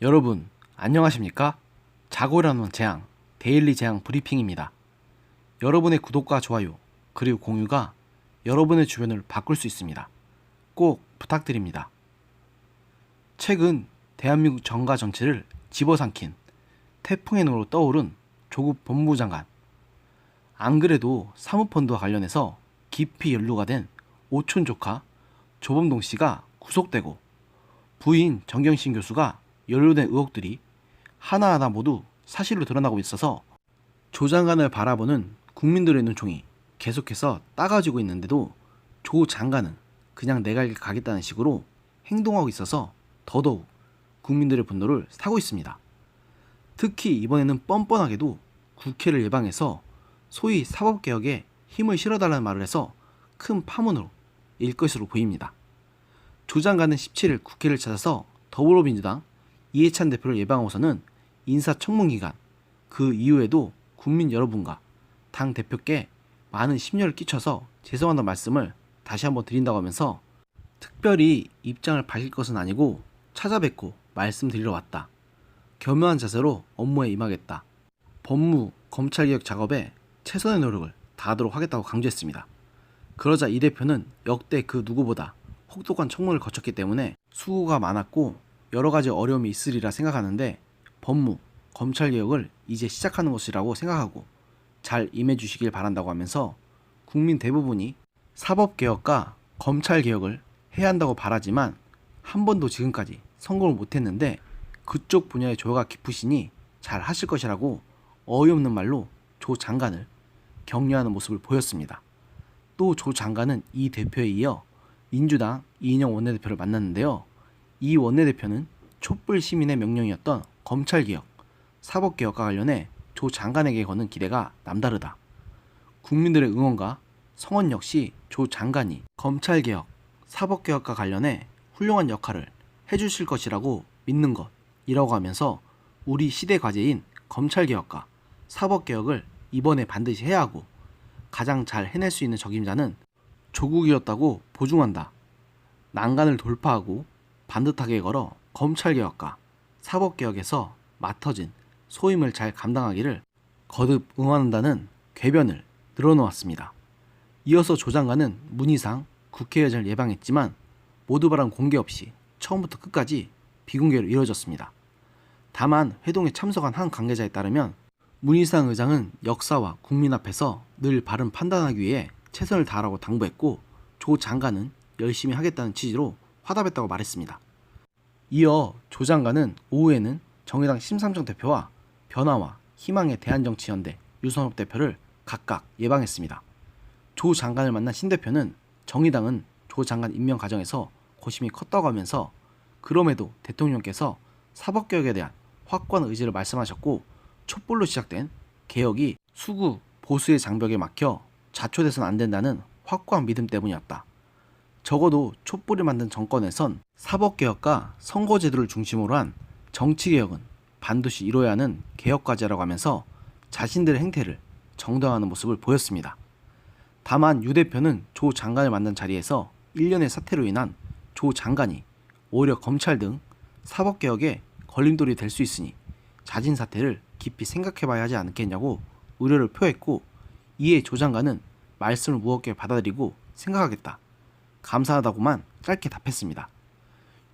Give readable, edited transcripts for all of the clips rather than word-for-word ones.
여러분, 안녕하십니까? 자고 일어나는 재앙, 데일리 재앙 브리핑입니다. 여러분의 구독과 좋아요, 그리고 공유가 여러분의 주변을 바꿀 수 있습니다. 꼭 부탁드립니다. 최근 대한민국 정가 전체를 집어삼킨 태풍의 눈으로 떠오른 조국 법무부 장관. 안 그래도 사모펀드와 관련해서 깊이 연루가 된 오촌 조카 조범동 씨가 구속되고 부인 정경심 교수가 연루된 의혹들이 하나하나 모두 사실로 드러나고 있어서 조 장관을 바라보는 국민들의 눈총이 계속해서 따가지고 있는데도 조 장관은 그냥 내가 길 가겠다는 식으로 행동하고 있어서 더더욱 국민들의 분노를 사고 있습니다. 특히 이번에는 뻔뻔하게도 국회를 예방해서 소위 사법개혁에 힘을 실어달라는 말을 해서 큰 파문으로 일 것으로 보입니다. 조 장관은 17일 국회를 찾아서 더불어민주당 이해찬 대표를 예방하고서는 인사청문기간, 그 이후에도 국민 여러분과 당 대표께 많은 심려를 끼쳐서 죄송하다는 말씀을 다시 한번 드린다고 하면서 특별히 입장을 밝힐 것은 아니고 찾아뵙고 말씀드리러 왔다. 겸허한 자세로 업무에 임하겠다. 법무, 검찰개혁 작업에 최선의 노력을 다하도록 하겠다고 강조했습니다. 그러자 이 대표는 역대 그 누구보다 혹독한 청문을 거쳤기 때문에 수고가 많았고 여러 가지 어려움이 있으리라 생각하는데 법무, 검찰개혁을 이제 시작하는 것이라고 생각하고 잘 임해주시길 바란다고 하면서 국민 대부분이 사법개혁과 검찰개혁을 해야 한다고 바라지만 한 번도 지금까지 성공을 못했는데 그쪽 분야의 조화가 깊으시니 잘 하실 것이라고 어이없는 말로 조 장관을 격려하는 모습을 보였습니다. 또 조 장관은 이 대표에 이어 민주당 이인영 원내대표를 만났는데요. 이 원내대표는 촛불 시민의 명령이었던 검찰개혁, 사법개혁과 관련해 조 장관에게 거는 기대가 남다르다. 국민들의 응원과 성원 역시 조 장관이 검찰개혁, 사법개혁과 관련해 훌륭한 역할을 해주실 것이라고 믿는 것이라고 하면서 우리 시대 과제인 검찰개혁과 사법개혁을 이번에 반드시 해야 하고 가장 잘 해낼 수 있는 적임자는 조국이었다고 보증한다. 난간을 돌파하고 반듯하게 걸어 검찰개혁과 사법개혁에서 맡아진 소임을 잘 감당하기를 거듭 응원한다는 궤변을 늘어놓았습니다. 이어서 조 장관은 문희상 국회의장을 예방했지만 모두 발언 공개 없이 처음부터 끝까지 비공개로 이뤄졌습니다. 다만 회동에 참석한 한 관계자에 따르면 문희상 의장은 역사와 국민 앞에서 늘 바른 판단하기 위해 최선을 다하라고 당부했고 조 장관은 열심히 하겠다는 취지로 화답했다고 말했습니다. 이어 조 장관은 오후에는 정의당 심상정 대표와 변화와 희망의 대한정치연대 유선업 대표를 각각 예방했습니다. 조 장관을 만난 신 대표는 정의당은 조 장관 임명 과정에서 고심이 컸다고 하면서 그럼에도 대통령께서 사법개혁에 대한 확고한 의지를 말씀하셨고 촛불로 시작된 개혁이 수구 보수의 장벽에 막혀 자초돼서는 안 된다는 확고한 믿음 때문이었다. 적어도 촛불이 만든 정권에선 사법개혁과 선거제도를 중심으로 한 정치개혁은 반드시 이뤄야 하는 개혁과제라고 하면서 자신들의 행태를 정당화하는 모습을 보였습니다. 다만 유 대표는 조 장관을 만난 자리에서 일련의 사태로 인한 조 장관이 오히려 검찰 등 사법개혁에 걸림돌이 될 수 있으니 자진 사퇴를 깊이 생각해봐야 하지 않겠냐고 우려를 표했고 이에 조 장관은 말씀을 무겁게 받아들이고 생각하겠다. 감사하다고만 짧게 답했습니다.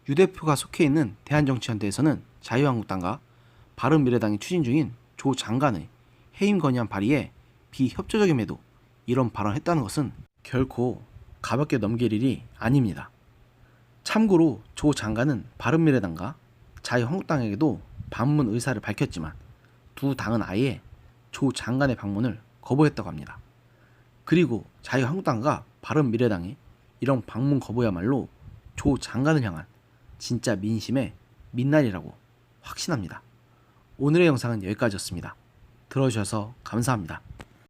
유 대표가 속해 있는 대한정치연대에서는 자유한국당과 바른미래당이 추진 중인 조 장관의 해임 건의안 발의에 비협조적임에도 이런 발언을 했다는 것은 결코 가볍게 넘길 일이 아닙니다. 참고로 조 장관은 바른미래당과 자유한국당에게도 방문 의사를 밝혔지만 두 당은 아예 조 장관의 방문을 거부했다고 합니다. 그리고 자유한국당과 바른미래당이 이런 방문 거부야말로 조 장관을 향한 진짜 민심의 민날이라고 확신합니다. 오늘의 영상은 여기까지였습니다. 들어주셔서 감사합니다.